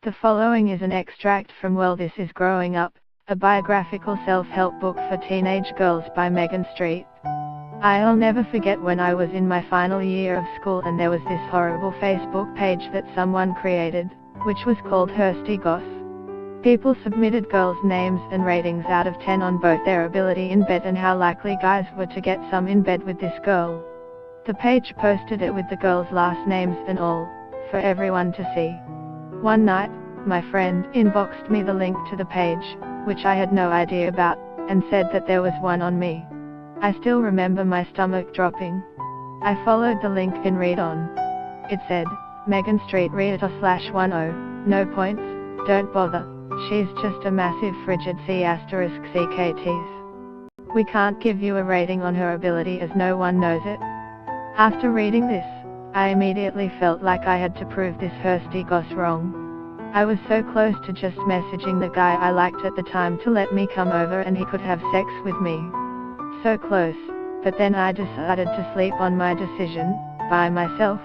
The following is an extract from Well This Is Growing Up, a biographical self-help book for teenage girls by Megan Street. I'll never forget when I was in my final year of school and there was this horrible Facebook page that someone created, which was called Thirsty Goss. People submitted girls' names and ratings out of 10 on both their ability in bed and how likely guys were to get some in bed with this girl. The page posted it with the girls' last names and all, for everyone to see. One night, my friend inboxed me the link to the page, which I had no idea about, and said that there was one on me. I still remember my stomach dropping. I followed the link in read on. It said, Megan Street Realtor/10, no points, don't bother, she's just a massive frigid C***CKTs. We can't give you a rating on her ability as no one knows it. After reading this, I immediately felt like I had to prove this Thirsty Goss wrong. I was so close to just messaging the guy I liked at the time to let me come over and he could have sex with me. So close, but then I decided to sleep on my decision, by myself.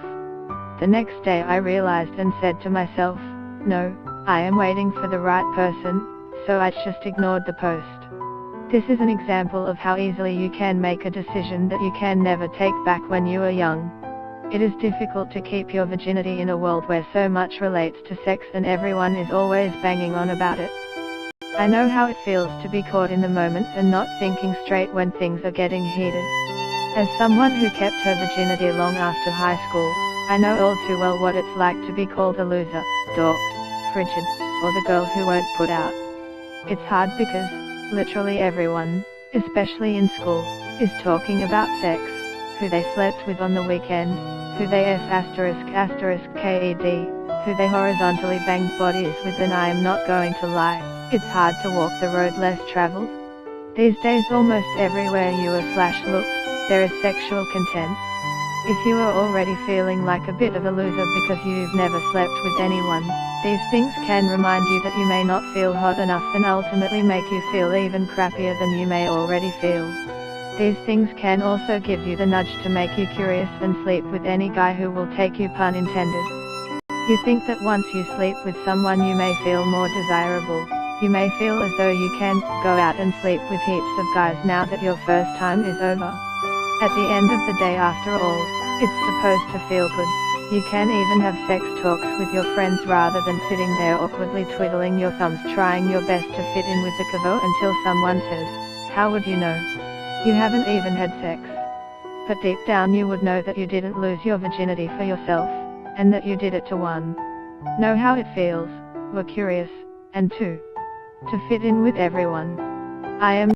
The next day I realized and said to myself, no, I am waiting for the right person, so I just ignored the post. This is an example of how easily you can make a decision that you can never take back when you are young. It is difficult to keep your virginity in a world where so much relates to sex and everyone is always banging on about it. I know how it feels to be caught in the moment and not thinking straight when things are getting heated. As someone who kept her virginity long after high school, I know all too well what it's like to be called a loser, dork, frigid, or the girl who won't put out. It's hard because, literally everyone, especially in school, is talking about sex, who they slept with on the weekend, who they F***KED, who they horizontally banged bodies with, and I am not going to lie, it's hard to walk the road less traveled. These days almost everywhere you /look, there is sexual content. If you are already feeling like a bit of a loser because you've never slept with anyone, these things can remind you that you may not feel hot enough and ultimately make you feel even crappier than you may already feel. These things can also give you the nudge to make you curious and sleep with any guy who will take you, pun intended. You think that once you sleep with someone you may feel more desirable, you may feel as though you can go out and sleep with heaps of guys now that your first time is over. At the end of the day, after all, it's supposed to feel good. You can even have sex talks with your friends rather than sitting there awkwardly twiddling your thumbs trying your best to fit in with the convo until someone says, how would you know? You haven't even had sex. But deep down you would know that you didn't lose your virginity for yourself, and that you did it to one, know how it feels, were curious, and two, to fit in with everyone. I am